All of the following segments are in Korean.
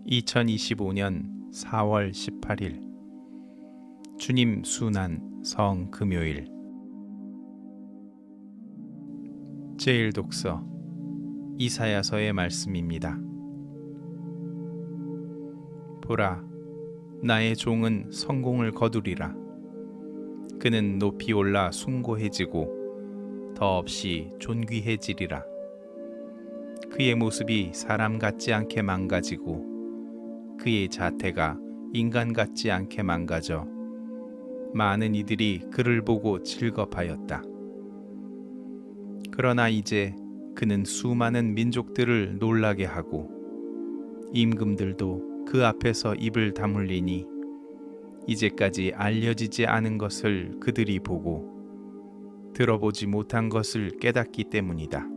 2025년 4월 18일 주님 순환 성 금요일. 제1독서 이사야서의 말씀입니다. 보라, 나의 종은 성공을 거두리라. 그는 높이 올라 숭고해지고 더없이 존귀해지리라. 그의 모습이 사람 같지 않게 망가지고 그의 자태가 인간 같지 않게 망가져 많은 이들이 그를 보고 즐겁하였다. 그러나 이제 그는 수많은 민족들을 놀라게 하고 임금들도 그 앞에서 입을 다물리니 이제까지 알려지지 않은 것을 그들이 보고 들어보지 못한 것을 깨닫기 때문이다.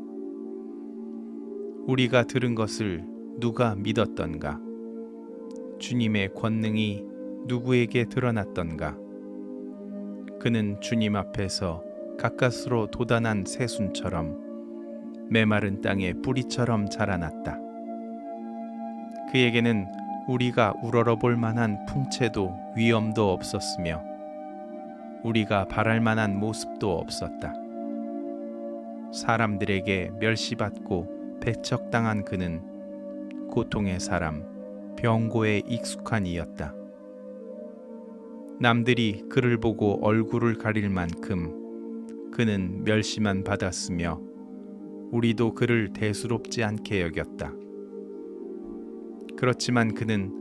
우리가 들은 것을 누가 믿었던가? 주님의 권능이 누구에게 드러났던가? 그는 주님 앞에서 가까스로 돋아난 새순처럼 메마른 땅의 뿌리처럼 자라났다. 그에게는 우리가 우러러볼 만한 풍채도 위엄도 없었으며 우리가 바랄 만한 모습도 없었다. 사람들에게 멸시받고 배척당한 그는 고통의 사람, 병고에 익숙한 이였다. 남들이 그를 보고 얼굴을 가릴 만큼 그는 멸시만 받았으며 우리도 그를 대수롭지 않게 여겼다. 그렇지만 그는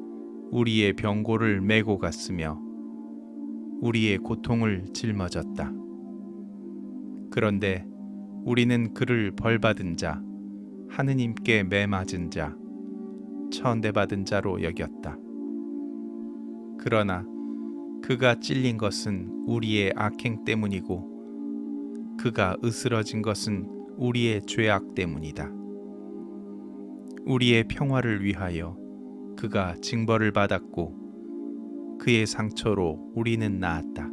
우리의 병고를 메고 갔으며 우리의 고통을 짊어졌다. 그런데 우리는 그를 벌받은 자, 하느님께 매맞은 자, 천대받은 자로 여겼다. 그러나 그가 찔린 것은 우리의 악행 때문이고 그가 으스러진 것은 우리의 죄악 때문이다. 우리의 평화를 위하여 그가 징벌을 받았고 그의 상처로 우리는 나았다.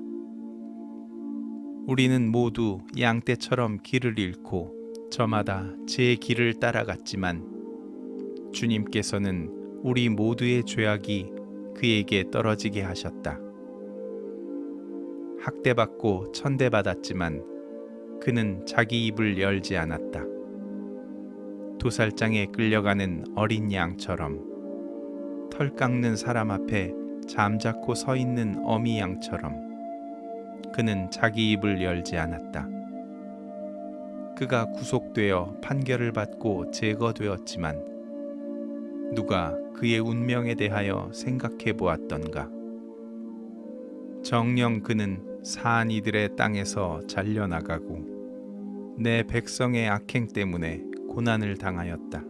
우리는 모두 양떼처럼 길을 잃고 저마다 제 길을 따라갔지만 주님께서는 우리 모두의 죄악이 그에게 떨어지게 하셨다. 학대받고 천대받았지만 그는 자기 입을 열지 않았다. 도살장에 끌려가는 어린 양처럼 털 깎는 사람 앞에 잠자코 서 있는 어미 양처럼 그는 자기 입을 열지 않았다. 그가 구속되어 판결을 받고 제거되었지만 누가 그의 운명에 대하여 생각해 보았던가? 정녕 그는 사한 이들의 땅에서 잘려나가고 내 백성의 악행 때문에 고난을 당하였다.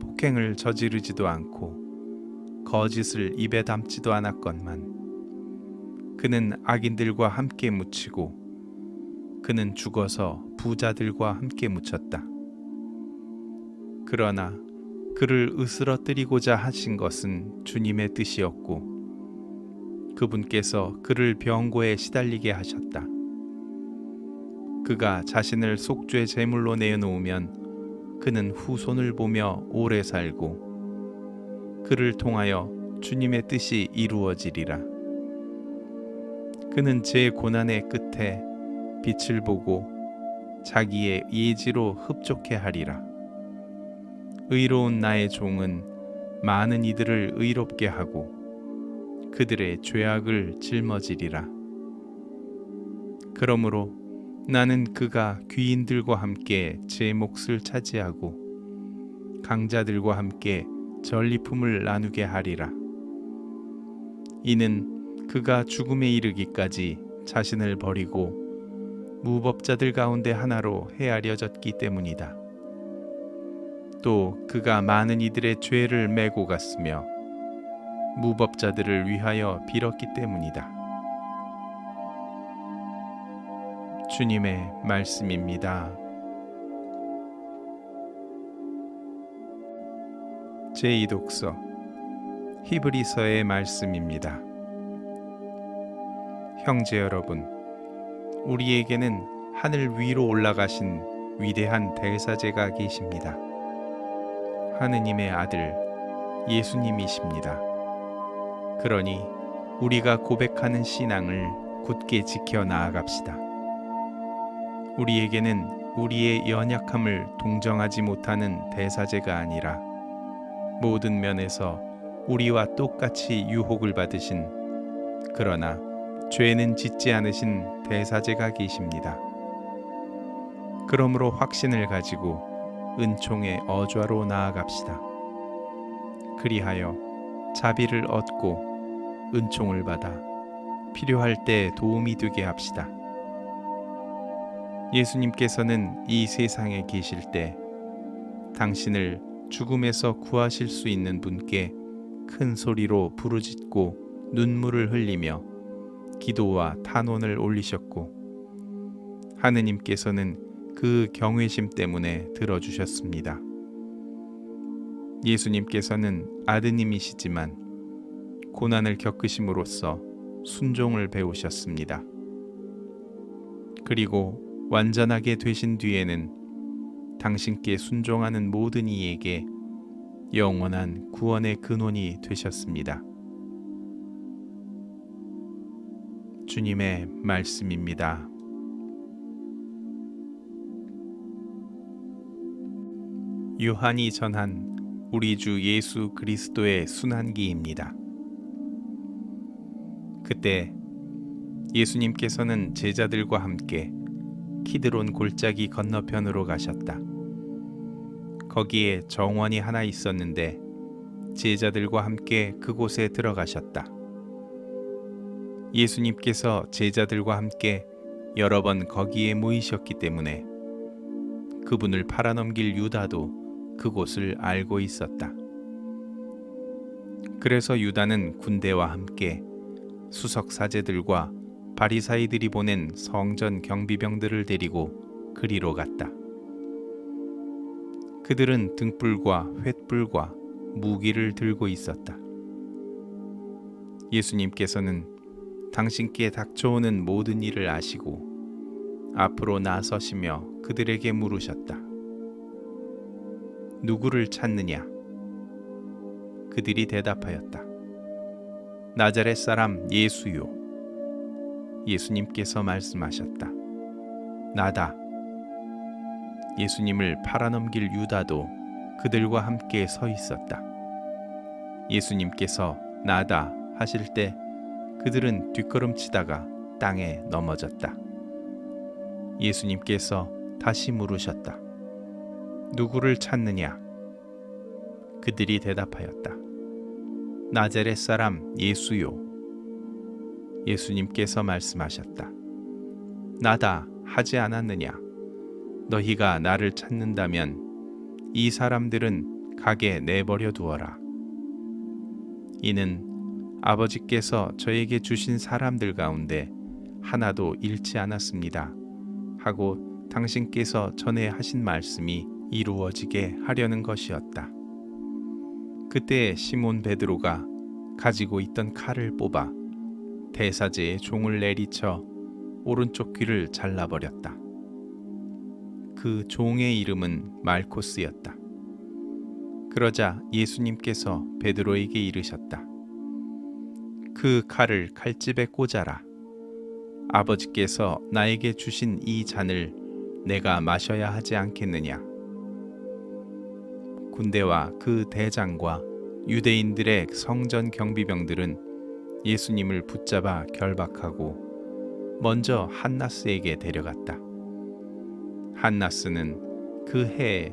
폭행을 저지르지도 않고 거짓을 입에 담지도 않았건만 그는 악인들과 함께 묻히고 그는 죽어서 부자들과 함께 묻혔다. 그러나 그를 으스러뜨리고자 하신 것은 주님의 뜻이었고 그분께서 그를 병고에 시달리게 하셨다. 그가 자신을 속죄 제물로 내어놓으면 그는 후손을 보며 오래 살고 그를 통하여 주님의 뜻이 이루어지리라. 그는 제 고난의 끝에 빛을 보고 자기의 예지로 흡족해 하리라. 의로운 나의 종은 많은 이들을 의롭게 하고 그들의 죄악을 짊어지리라. 그러므로 나는 그가 귀인들과 함께 제 몫을 차지하고 강자들과 함께 전리품을 나누게 하리라. 이는 그가 죽음에 이르기까지 자신을 버리고 무법자들 가운데 하나로 헤아려졌기 때문이다. 또 그가 많은 이들의 죄를 메고 갔으며 무법자들을 위하여 빌었기 때문이다. 주님의 말씀입니다. 제2독서 히브리서의 말씀입니다. 형제 여러분, 우리에게는 하늘 위로 올라가신 위대한 대사제가 계십니다. 하느님의 아들 예수님이십니다. 그러니 우리가 고백하는 신앙을 굳게 지켜 나아갑시다. 우리에게는 우리의 연약함을 동정하지 못하는 대사제가 아니라 모든 면에서 우리와 똑같이 유혹을 받으신, 그러나 죄는 짓지 않으신 대사제가 계십니다. 그러므로 확신을 가지고 은총의 어좌로 나아갑시다. 그리하여 자비를 얻고 은총을 받아 필요할 때 도움이 되게 합시다. 예수님께서는 이 세상에 계실 때 당신을 죽음에서 구하실 수 있는 분께 큰 소리로 부르짖고 눈물을 흘리며 기도와 탄원을 올리셨고, 하느님께서는 그 경외심 때문에 들어주셨습니다. 예수님께서는 아드님이시지만 고난을 겪으심으로써 순종을 배우셨습니다. 그리고 완전하게 되신 뒤에는 당신께 순종하는 모든 이에게 영원한 구원의 근원이 되셨습니다. 주님의 말씀입니다. 요한이 전한 우리 주 예수 그리스도의 순환기입니다. 그때 예수님께서는 제자들과 함께 키드론 골짜기 건너편으로 가셨다. 거기에 정원이 하나 있었는데 제자들과 함께 그곳에 들어가셨다. 예수님께서 제자들과 함께 여러 번 거기에 모이셨기 때문에 그분을 팔아넘길 유다도 그곳을 알고 있었다. 그래서 유다는 군대와 함께 수석 사제들과 바리사이들이 보낸 성전 경비병들을 데리고 그리로 갔다. 그들은 등불과 횃불과 무기를 들고 있었다. 예수님께서는 당신께 닥쳐오는 모든 일을 아시고 앞으로 나서시며 그들에게 물으셨다. 누구를 찾느냐? 그들이 대답하였다. 나자렛 사람 예수요. 예수님께서 말씀하셨다. 나다. 예수님을 팔아넘길 유다도 그들과 함께 서 있었다. 예수님께서 나다 하실 때 그들은 뒷걸음치다가 땅에 넘어졌다. 예수님께서 다시 물으셨다. 누구를 찾느냐? 그들이 대답하였다. 나자렛 사람 예수요. 예수님께서 말씀하셨다. 나다 하지 않았느냐? 너희가 나를 찾는다면 이 사람들은 가게 내버려 두어라. 이는 아버지께서 저에게 주신 사람들 가운데 하나도 잃지 않았습니다 하고 당신께서 전에 하신 말씀이 이루어지게 하려는 것이었다. 그때 시몬 베드로가 가지고 있던 칼을 뽑아 대사제의 종을 내리쳐 오른쪽 귀를 잘라버렸다. 그 종의 이름은 말코스였다. 그러자 예수님께서 베드로에게 이르셨다. 그 칼을 칼집에 꽂아라. 아버지께서 나에게 주신 이 잔을 내가 마셔야 하지 않겠느냐? 군대와 그 대장과 유대인들의 성전 경비병들은 예수님을 붙잡아 결박하고 먼저 한나스에게 데려갔다. 한나스는 그 해에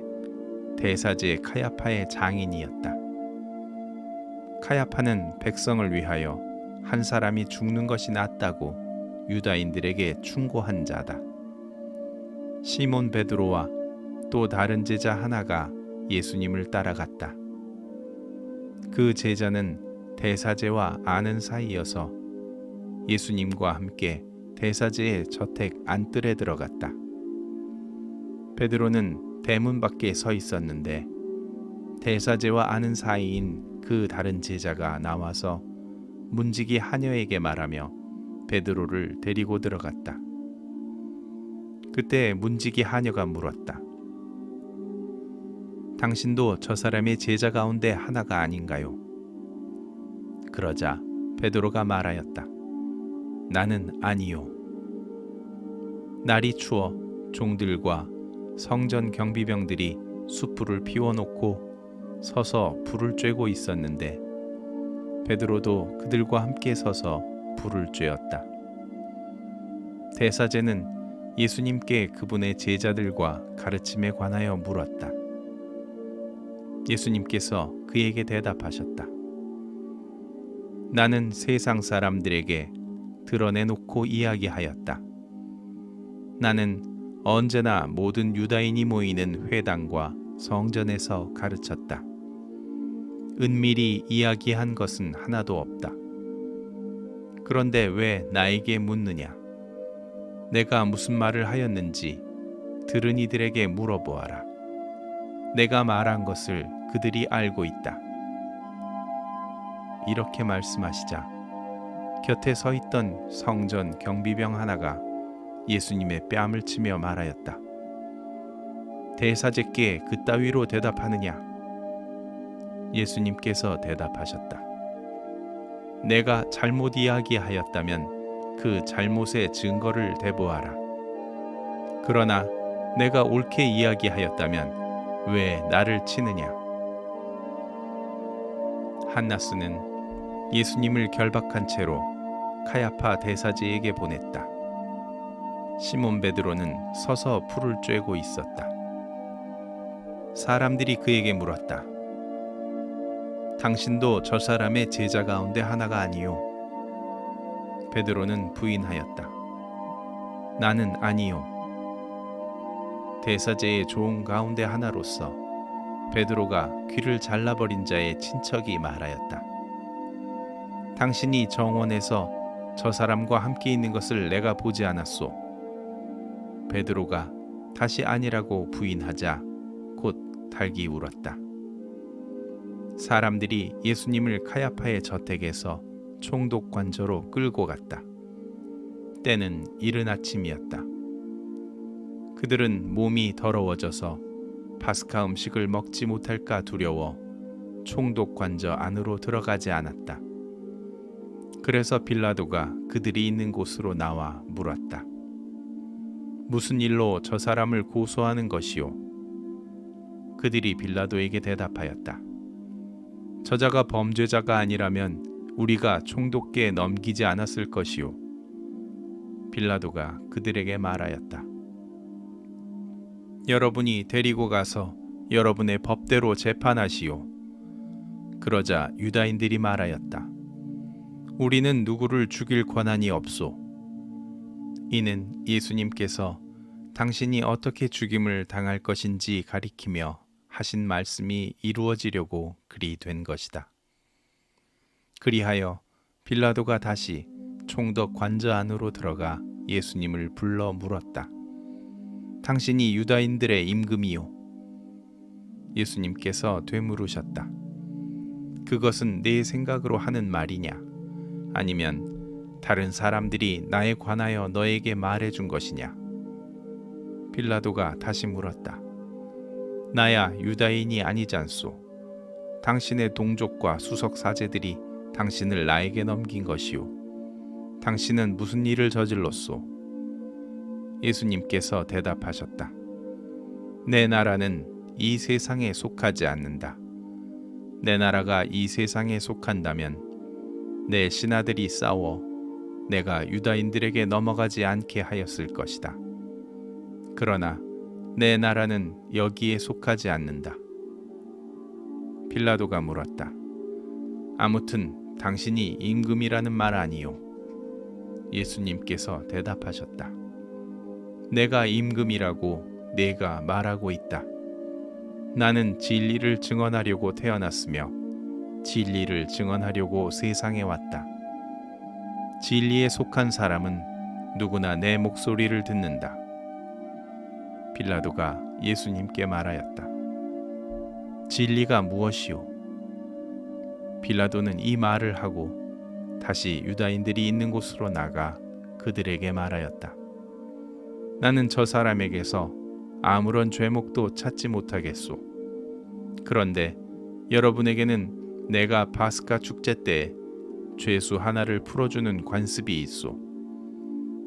대사제 카야파의 장인이었다. 카야파는 백성을 위하여 한 사람이 죽는 것이 낫다고 유다인들에게 충고한 자다. 시몬 베드로와 또 다른 제자 하나가 예수님을 따라갔다. 그 제자는 대사제와 아는 사이여서 예수님과 함께 대사제의 저택 안뜰에 들어갔다. 베드로는 대문 밖에 서 있었는데 대사제와 아는 사이인 그 다른 제자가 나와서 문지기 하녀에게 말하며 베드로를 데리고 들어갔다. 그때 문지기 하녀가 물었다. 당신도 저 사람의 제자 가운데 하나가 아닌가요? 그러자 베드로가 말하였다. 나는 아니요. 날이 추워 종들과 성전 경비병들이 숯불을 피워놓고 서서 불을 쬐고 있었는데 베드로도 그들과 함께 서서 불을 쬐었다. 대사제는 예수님께 그분의 제자들과 가르침에 관하여 물었다. 예수님께서 그에게 대답하셨다. 나는 세상 사람들에게 드러내놓고 이야기하였다. 나는 언제나 모든 유다인이 모이는 회당과 성전에서 가르쳤다. 은밀히 이야기한 것은 하나도 없다. 그런데 왜 나에게 묻느냐? 내가 무슨 말을 하였는지 들은 이들에게 물어보아라. 내가 말한 것을 그들이 알고 있다. 이렇게 말씀하시자 곁에 서 있던 성전 경비병 하나가 예수님의 뺨을 치며 말하였다. 대사제께 그따위로 대답하느냐? 예수님께서 대답하셨다. 내가 잘못 이야기하였다면 그 잘못의 증거를 대보아라. 그러나 내가 옳게 이야기하였다면 왜 나를 치느냐? 한나스는 예수님을 결박한 채로 카야파 대사제에게 보냈다. 시몬 베드로는 서서 불을 쬐고 있었다. 사람들이 그에게 물었다. 당신도 저 사람의 제자 가운데 하나가 아니요? 베드로는 부인하였다. 나는 아니요. 대사제의 종 가운데 하나로서 베드로가 귀를 잘라버린 자의 친척이 말하였다. 당신이 정원에서 저 사람과 함께 있는 것을 내가 보지 않았소. 베드로가 다시 아니라고 부인하자 곧 달기 울었다. 사람들이 예수님을 카야파의 저택에서 총독 관저로 끌고 갔다. 때는 이른 아침이었다. 그들은 몸이 더러워져서 파스카 음식을 먹지 못할까 두려워 총독 관저 안으로 들어가지 않았다. 그래서 빌라도가 그들이 있는 곳으로 나와 물었다. 무슨 일로 저 사람을 고소하는 것이오? 그들이 빌라도에게 대답하였다. 저자가 범죄자가 아니라면 우리가 총독께 넘기지 않았을 것이오. 빌라도가 그들에게 말하였다. 여러분이 데리고 가서 여러분의 법대로 재판하시오. 그러자 유다인들이 말하였다. 우리는 누구를 죽일 권한이 없소. 이는 예수님께서 당신이 어떻게 죽임을 당할 것인지 가리키며 하신 말씀이 이루어지려고 그리 된 것이다. 그리하여 빌라도가 다시 총독 관저 안으로 들어가 예수님을 불러 물었다. 당신이 유다인들의 임금이요? 예수님께서 되물으셨다. 그것은 내 생각으로 하는 말이냐? 아니면 다른 사람들이 나에 관하여 너에게 말해준 것이냐? 빌라도가 다시 물었다. 나야 유다인이 아니잖소. 당신의 동족과 수석 사제들이 당신을 나에게 넘긴 것이오. 당신은 무슨 일을 저질렀소? 예수님께서 대답하셨다. 내 나라는 이 세상에 속하지 않는다. 내 나라가 이 세상에 속한다면 내 신하들이 싸워 내가 유다인들에게 넘어가지 않게 하였을 것이다. 그러나 내 나라는 여기에 속하지 않는다. 빌라도가 물었다. 아무튼 당신이 임금이라는 말 아니요? 예수님께서 대답하셨다. 내가 임금이라고 내가 말하고 있다. 나는 진리를 증언하려고 태어났으며 진리를 증언하려고 세상에 왔다. 진리에 속한 사람은 누구나 내 목소리를 듣는다. 빌라도가 예수님께 말하였다. 진리가 무엇이오? 빌라도는 이 말을 하고 다시 유다인들이 있는 곳으로 나가 그들에게 말하였다. 나는 저 사람에게서 아무런 죄목도 찾지 못하겠소. 그런데 여러분에게는 내가 파스카 축제 때에 죄수 하나를 풀어주는 관습이 있소.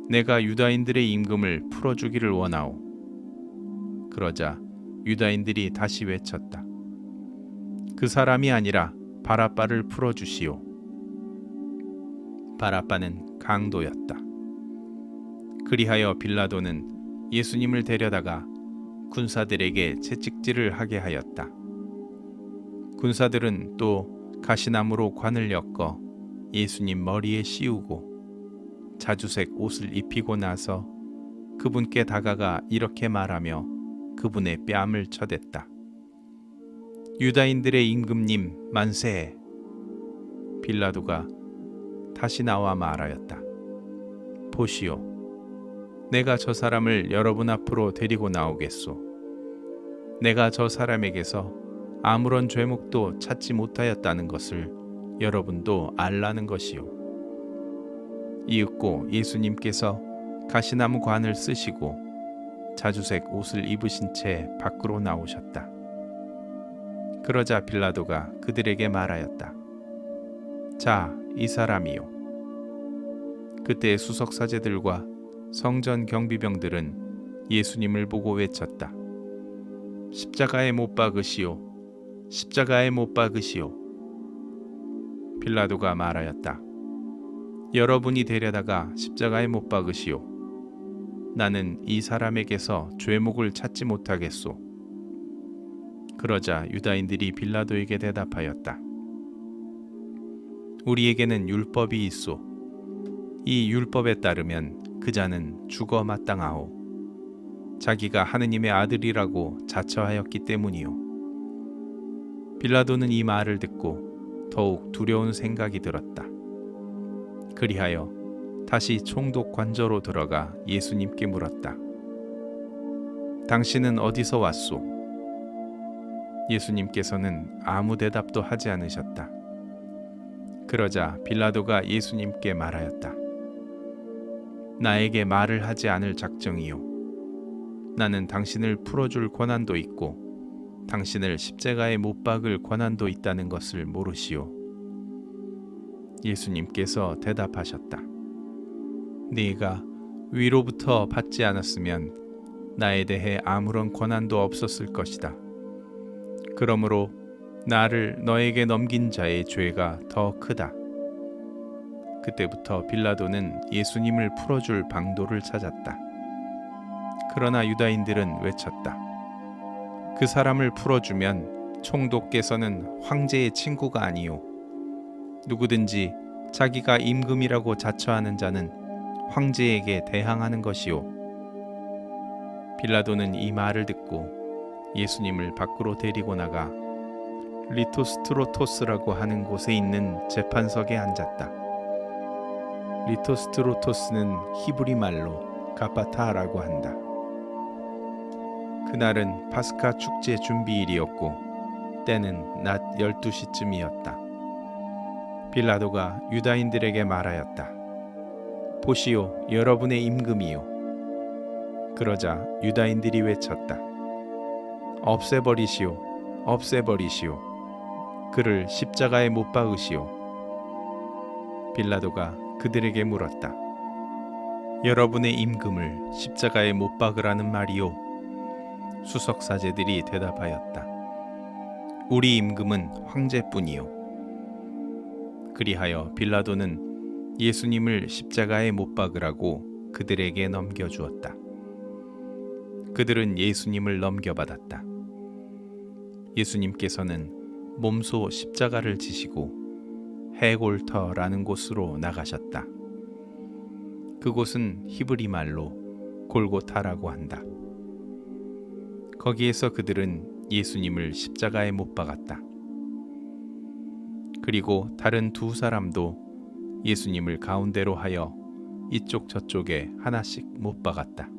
내가 유다인들의 임금을 풀어주기를 원하오. 그러자 유다인들이 다시 외쳤다. 그 사람이 아니라 바라바를 풀어주시오. 바라바는 강도였다. 그리하여 빌라도는 예수님을 데려다가 군사들에게 채찍질을 하게 하였다. 군사들은 또 가시나무로 관을 엮어 예수님 머리에 씌우고 자주색 옷을 입히고 나서 그분께 다가가 이렇게 말하며 그분의 뺨을 쳐댔다. 유다인들의 임금님 만세! 빌라도가 다시 나와 말하였다. 보시오. 내가 저 사람을 여러분 앞으로 데리고 나오겠소. 내가 저 사람에게서 아무런 죄목도 찾지 못하였다는 것을 여러분도 알라는 것이요. 이윽고 예수님께서 가시나무 관을 쓰시고 자주색 옷을 입으신 채 밖으로 나오셨다. 그러자 빌라도가 그들에게 말하였다. 자, 이 사람이요. 그때 수석사제들과 성전 경비병들은 예수님을 보고 외쳤다. 십자가에 못 박으시오. 십자가에 못 박으시오. 빌라도가 말하였다. 여러분이 데려다가 십자가에 못 박으시오. 나는 이 사람에게서 죄목을 찾지 못하겠소. 그러자 유다인들이 빌라도에게 대답하였다. 우리에게는 율법이 있소. 이 율법에 따르면 그 자는 죽어 마땅하오. 자기가 하느님의 아들이라고 자처하였기 때문이요. 빌라도는 이 말을 듣고 더욱 두려운 생각이 들었다. 그리하여 다시 총독 관저로 들어가 예수님께 물었다. 당신은 어디서 왔소? 예수님께서는 아무 대답도 하지 않으셨다. 그러자 빌라도가 예수님께 말하였다. 나에게 말을 하지 않을 작정이요. 나는 당신을 풀어줄 권한도 있고 당신을 십자가에 못 박을 권한도 있다는 것을 모르시오. 예수님께서 대답하셨다. 네가 위로부터 받지 않았으면 나에 대해 아무런 권한도 없었을 것이다. 그러므로 나를 너에게 넘긴 자의 죄가 더 크다. 그때부터 빌라도는 예수님을 풀어줄 방도를 찾았다. 그러나 유다인들은 외쳤다. 그 사람을 풀어주면 총독께서는 황제의 친구가 아니요. 누구든지 자기가 임금이라고 자처하는 자는 황제에게 대항하는 것이요. 빌라도는 이 말을 듣고 예수님을 밖으로 데리고 나가 리토스트로토스라고 하는 곳에 있는 재판석에 앉았다. 리토스트로토스는 히브리 말로 가바타라고 한다. 그날은 파스카 축제 준비일이었고 때는 낮 12시쯤이었다. 빌라도가 유다인들에게 말하였다. 보시오, 여러분의 임금이요. 그러자 유다인들이 외쳤다. 없애버리시오, 없애버리시오. 그를 십자가에 못 박으시오. 빌라도가 그들에게 물었다. 여러분의 임금을 십자가에 못 박으라는 말이요. 수석사제들이 대답하였다. 우리 임금은 황제뿐이요. 그리하여 빌라도는 예수님을 십자가에 못 박으라고 그들에게 넘겨주었다. 그들은 예수님을 넘겨받았다. 예수님께서는 몸소 십자가를 지시고 헤골터라는 곳으로 나가셨다. 그곳은 히브리 말로 골고타라고 한다. 거기에서 그들은 예수님을 십자가에 못 박았다. 그리고 다른 두 사람도 예수님을 가운데로 하여 이쪽 저쪽에 하나씩 못 박았다.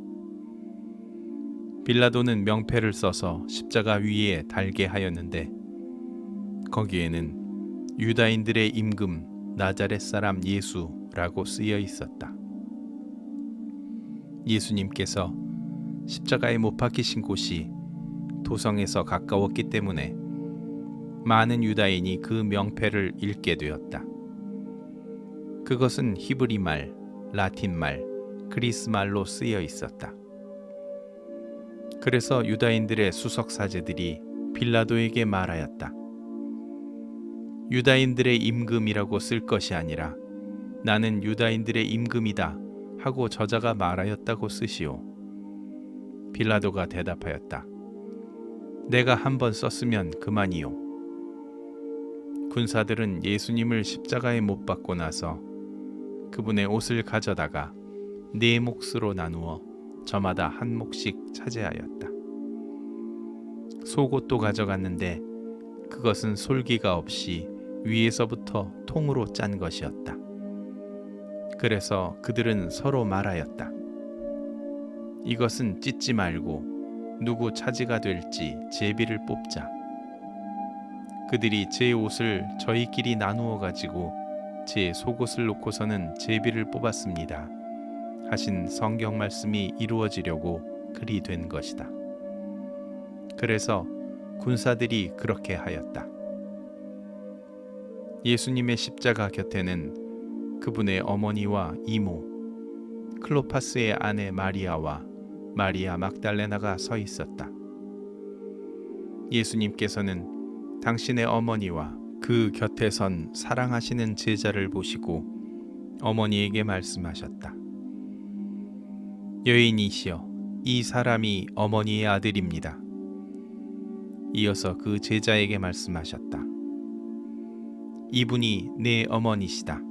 빌라도는 명패를 써서 십자가 위에 달게 하였는데 거기에는 유다인들의 임금 나자렛 사람 예수라고 쓰여 있었다. 예수님께서 십자가에 못 박히신 곳이 도성에서 가까웠기 때문에 많은 유다인이 그 명패를 읽게 되었다. 그것은 히브리 말, 라틴 말, 그리스 말로 쓰여 있었다. 그래서 유다인들의 수석 사제들이 빌라도에게 말하였다. 유다인들의 임금이라고 쓸 것이 아니라 나는 유다인들의 임금이다 하고 저자가 말하였다고 쓰시오. 빌라도가 대답하였다. 내가 한번 썼으면 그만이요. 군사들은 예수님을 십자가에 못 박고 나서 그분의 옷을 가져다가 네 몫으로 나누어 저마다 한 몫씩 차지하였다. 속옷도 가져갔는데 그것은 솔기가 없이 위에서부터 통으로 짠 것이었다. 그래서 그들은 서로 말하였다. 이것은 찢지 말고 누구 차지가 될지 제비를 뽑자. 그들이 제 옷을 저희끼리 나누어 가지고 제 속옷을 놓고서는 제비를 뽑았습니다. 하신 성경 말씀이 이루어지려고 그리 된 것이다. 그래서 군사들이 그렇게 하였다. 예수님의 십자가 곁에는 그분의 어머니와 이모, 클로파스의 아내 마리아와 마리아 막달레나가 서 있었다. 예수님께서는 당신의 어머니와 그 곁에 선 사랑하시는 제자를 보시고 어머니에게 말씀하셨다. 여인이시여, 이 사람이 어머니의 아들입니다. 이어서 그 제자에게 말씀하셨다. 이분이 내 어머니시다.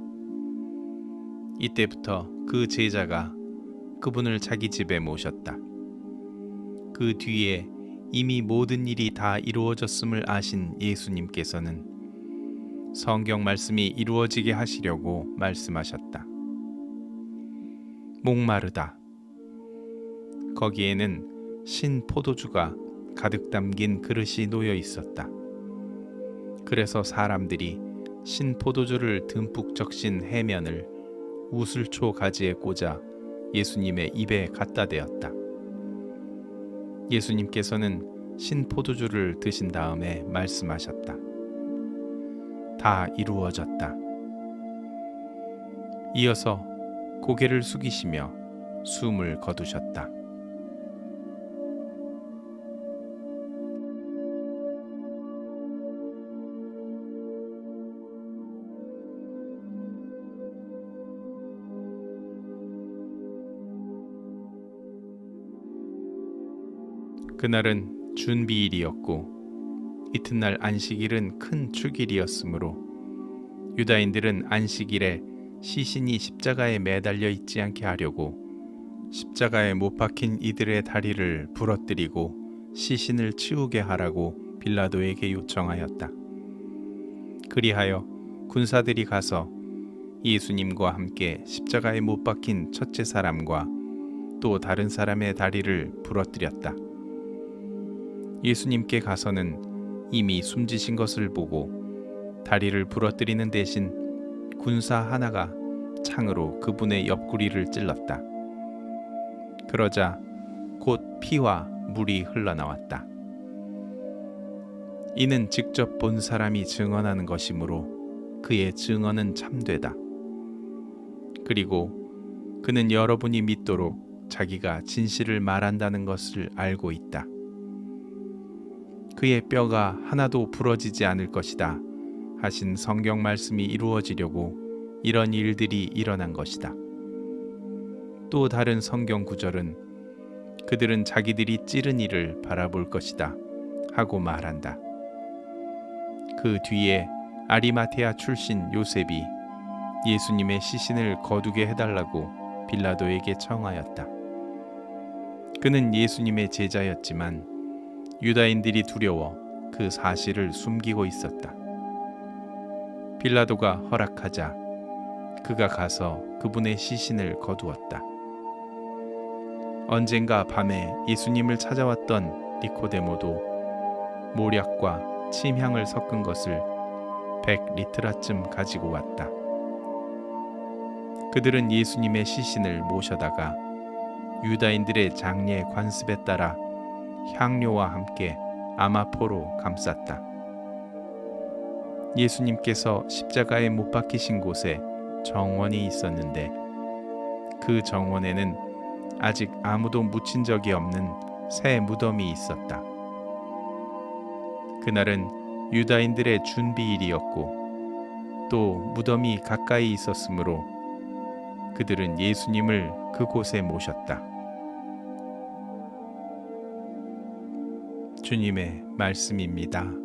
이때부터 그 제자가 그분을 자기 집에 모셨다. 그 뒤에 이미 모든 일이 다 이루어졌음을 아신 예수님께서는 성경 말씀이 이루어지게 하시려고 말씀하셨다. 목마르다. 거기에는 신 포도주가 가득 담긴 그릇이 놓여 있었다. 그래서 사람들이 신 포도주를 듬뿍 적신 해면을 우슬초 가지에 꽂아 예수님의 입에 갖다 대었다. 예수님께서는 신 포도주를 드신 다음에 말씀하셨다. 다 이루어졌다. 이어서 고개를 숙이시며 숨을 거두셨다. 그날은 준비일이었고 이튿날 안식일은 큰 축일이었으므로 유다인들은 안식일에 시신이 십자가에 매달려 있지 않게 하려고 십자가에 못 박힌 이들의 다리를 부러뜨리고 시신을 치우게 하라고 빌라도에게 요청하였다. 그리하여 군사들이 가서 예수님과 함께 십자가에 못 박힌 첫째 사람과 또 다른 사람의 다리를 부러뜨렸다. 예수님께 가서는 이미 숨지신 것을 보고 다리를 부러뜨리는 대신 군사 하나가 창으로 그분의 옆구리를 찔렀다. 그러자 곧 피와 물이 흘러나왔다. 이는 직접 본 사람이 증언하는 것이므로 그의 증언은 참되다. 그리고 그는 여러분이 믿도록 자기가 진실을 말한다는 것을 알고 있다. 그의 뼈가 하나도 부러지지 않을 것이다 하신 성경 말씀이 이루어지려고 이런 일들이 일어난 것이다. 또 다른 성경 구절은 그들은 자기들이 찌른 이를 바라볼 것이다 하고 말한다. 그 뒤에 아리마테아 출신 요셉이 예수님의 시신을 거두게 해달라고 빌라도에게 청하였다. 그는 예수님의 제자였지만 유다인들이 두려워 그 사실을 숨기고 있었다. 빌라도가 허락하자 그가 가서 그분의 시신을 거두었다. 언젠가 밤에 예수님을 찾아왔던 니코데모도 모략과 침향을 섞은 것을 100리트라쯤 가지고 왔다. 그들은 예수님의 시신을 모셔다가 유다인들의 장례 관습에 따라 향료와 함께 아마포로 감쌌다. 예수님께서 십자가에 못 박히신 곳에 정원이 있었는데 그 정원에는 아직 아무도 묻힌 적이 없는 새 무덤이 있었다. 그날은 유다인들의 준비일이었고 또 무덤이 가까이 있었으므로 그들은 예수님을 그곳에 모셨다. 주님의 말씀입니다.